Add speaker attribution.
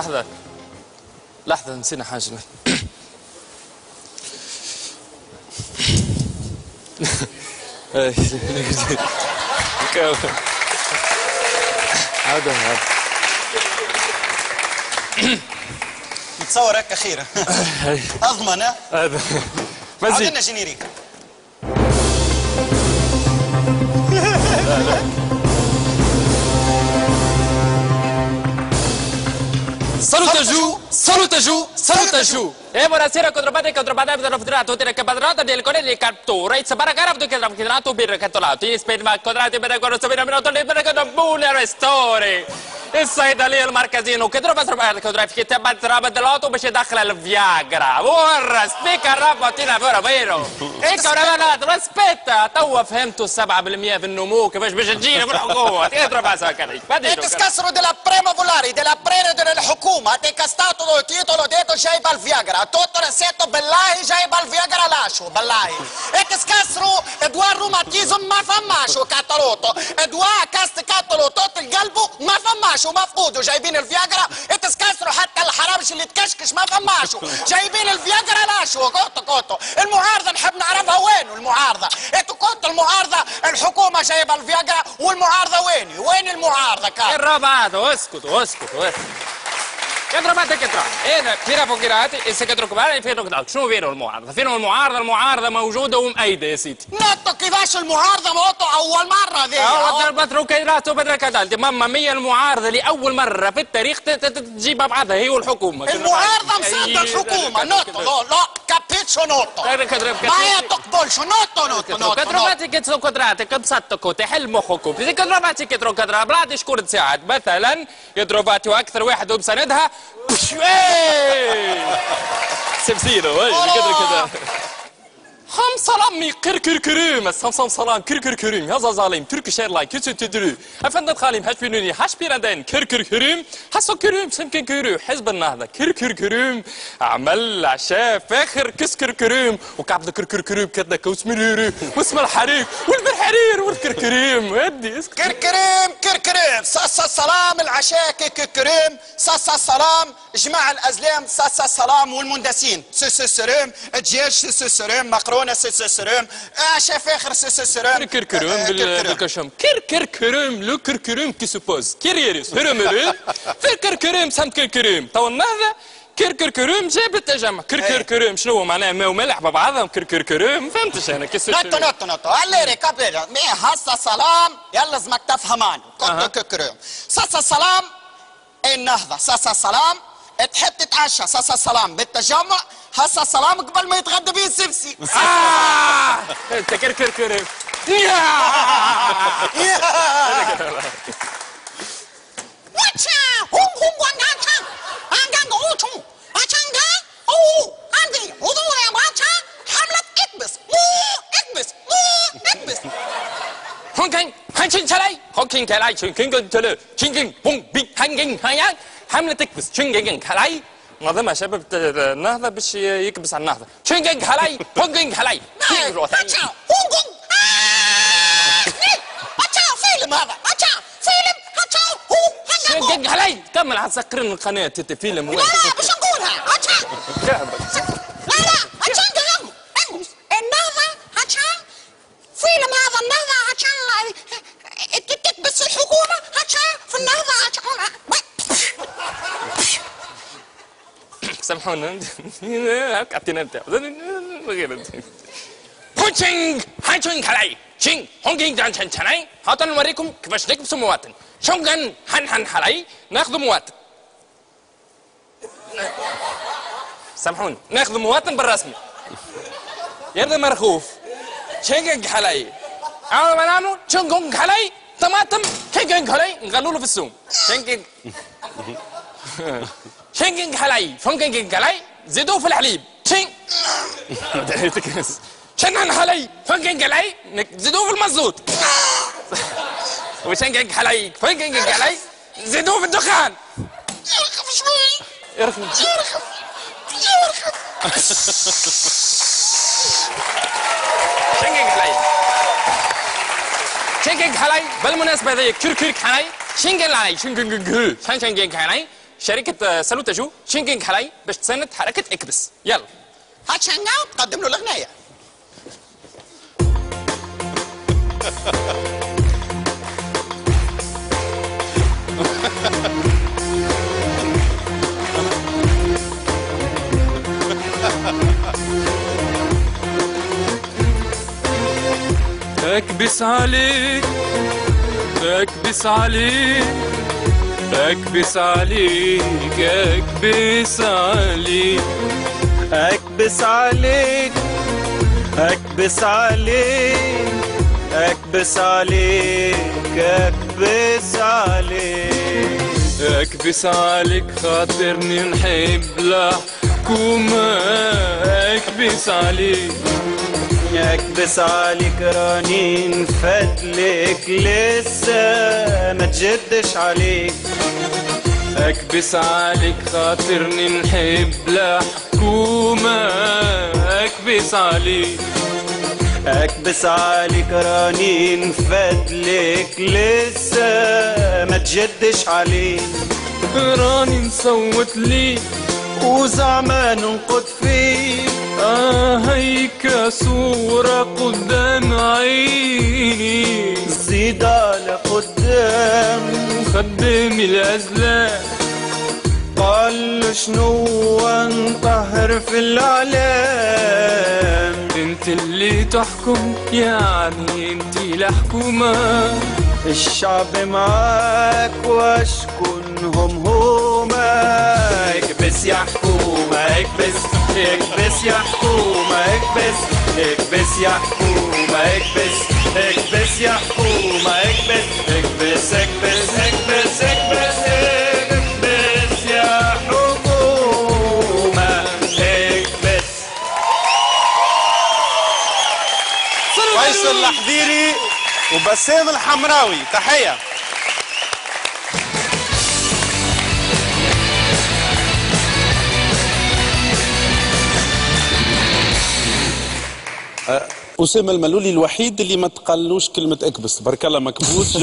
Speaker 1: لحظة لحظة، نسينا حاجة. عودة
Speaker 2: نتصور هكا خير. اضمن
Speaker 1: هذا
Speaker 2: عاودنا جينيريك.
Speaker 1: Salutaju. E buonasera, controllate per tutti i capadrati del corriere di cattura. It's Baragarab che ha chiamato per catolato. In Spain, ma quadrati per quello che abbiamo notato per la buona story. الصيدلية لي المركزين وكدروا بس كدروا في كتاب تراب دلوقتي باش يدخل الفياجرا ورا سبيكر رابطينا فيرو هيك ولا رسبيتا توا فهمتوا 7% في النمو كيفاش باش تجينا بالحكومة تضرب بس هكذا
Speaker 2: تسكسروا دella prima volare della prena dell'حكومة تكستاتو lo titolo detto جايب الفياجرا توتو رسيتو بالله جايب الفياجرا لاشو بالله تسكسروا ادوار روماتيزم ما فماشو كاتالوتو ادوار كاستكاتلو توت القلب ما فماشو مفقود جايبين الفياجرا تسكسروا حتى الحرامش اللي تكشكش ما فماشو جايبين الفياجرا لاشو كوتو المعارضة نحب نعرفها وين المعارضة انتوا كنتوا المعارضة الحكومة جايبة الفياجرا والمعارضة وين المعارضة كان
Speaker 1: الرابعة اسكتوا كتربات كترا هنا فينا فقيرات السكترو كبار فينا كترا شنو فينا المعارضة؟ فينا المعارضة موجودة ومؤيدة يا سيدي.
Speaker 2: نطوا كيفاش المعارضة موطوا أول مرة ذي.
Speaker 1: بترو كيراتو بدل كذا ماما مية المعارضة لأول مرة في التاريخ تجيبها بعضها هي والحكومة.
Speaker 2: المعارضة مصدر الحكومة نطوا لا كابيتشو نطوا. ما تقبلش نطوا.
Speaker 1: كتربات كترو كترات كبسطكو تحل مخكم. كتربات كترو كترا بلاد شكون تساعد مثلا كتربات أكثر واحد وبسندها. سبسيرو قدر كذا هم سلامي كركركريم السمسم سلام كركركريم يا ظالم تركي شير لاين كيف تدري افندم خالم هاش بينوني هاش بيرندين كركركريم حسو كريم سمكن كرو حزب النهضه كركركريم عمل عشاء فاخر كسكركريم وكعب كركركريم كذا كوس مريري واسم الحريق والبرحرير والكركريم ودي
Speaker 2: كركريم ساسا السلام العشاء كركريم ساسا السلام جماعة الازلام ساسا السلام والمندسين سسريم الدجاج سسريم مقرون سسرم عشا فاخر سسرم
Speaker 1: كركرم بالكشم كركرم لو كركرم كي سوبوز كيريريس هرمري في كركرم سمت كركرم تو النهضه كركرم جاب التجمع كركرم شنو معناها ماء وملح ببعضهم كركرم فهمتش انا كيف
Speaker 2: نطو علي قبل مي هسه سلام يلزمك تفهمان كركرم ساسا السلام النهضه ساسا السلام تحب تتعشى ساسا السلام بالتجمع هسه السلام قبل ما يتغدى بيه السبسي.
Speaker 1: انت كركركرم.
Speaker 2: واتشا هم وانغاتشا انغانغ اوتشو اتشانغا او عندي وضوء يا باتشا حملة اكبس اكبس
Speaker 1: هونكين هانشين شلاي هونكين كلاي شينكين تلو شينكين بون بي هانكين هايان حملة اكبس شينكين كلاي نظمها شباب النهضة باش يكبس على النهضة شينكين هلاي هونكين هلاي
Speaker 2: اتشا هونكين اتشا فيلم هذا اتشا فيلم اتشا هو
Speaker 1: شينكين هلاي كمل هتسكرين القناة فيلم
Speaker 2: لا باش نقولها اتشا لا اتشا انقص النهضة اتشا فيلم هذا النهضة اتشا تكبس الحكومة اتشا في النهضة اتشا
Speaker 1: سامحونا كابتن انت بوتشينغ هانشينغ هلاي شينغ هونكينغ جان شان شاناي هاتوا نوريكم كيفاش نكبسوا مواطن شونغان هان هلاي ناخذ مواطن سامحوني ناخذ مواطن بالرسمي يرضى مرخوف شينغ هلاي اول ما نعملوا شونغ هلاي طماطم كينغ هلاي نغلوا له في السوم شينغ هلاي فونكينغ هلاي زيدوه في الحليب شنن هلاي فونكينغ هلاي زيدوه في المزوت وشينغ هلاي فونكينغ هلاي زيدوه في الدخان
Speaker 2: يرخف شوي
Speaker 1: يرخف شينغ هلاي بالمناسبة ذي كركرك هلاي شينغ هلاي شينغ هلاي شركه سالوتا جو شينجينج حلاي باش تساند حركه اكبس. يلا
Speaker 2: هات شنقاو تقدم له الاغنيه.
Speaker 1: اكبس عليك اكبس عليك اكبس عليك اكبس عليك
Speaker 3: اكبس عليك اكبس عليك اكبس عليك اكبس عليك
Speaker 1: اكبس عليك خاطرني نحب لحكومة اكبس عليك
Speaker 3: اكبس عليك راني نفدلك لسه ما تجدش عليك
Speaker 1: اكبس عليك خاطرني نحب لحكومة اكبس عليك
Speaker 3: اكبس عليك راني نفدلك لسه ما تجدش عليك
Speaker 1: راني نصوت ليك
Speaker 3: وزعما ننقد فيك
Speaker 1: هيك صورة قدام عيني
Speaker 3: زيد على قدام
Speaker 1: وخدم الأزلام
Speaker 3: قال شنو نطهر في الأعلام
Speaker 1: انت اللي تحكم يعني انت الحكومة
Speaker 3: الشعب معاك واشكن هما اكبس يا حكومة اكبس اكبس يا حكومة اكبس اكبس يا حكومة اكبس اكبس يا حكومة اكبس اكبس اكبس اكبس اكبس اكبس يا حكومة اكبس.
Speaker 4: فيصل الحضيري وبسام الحمراوي، تحية.
Speaker 5: أسامة الملولي الوحيد اللي ما تقالوش كلمة اكبس، تبارك الله مكبوس.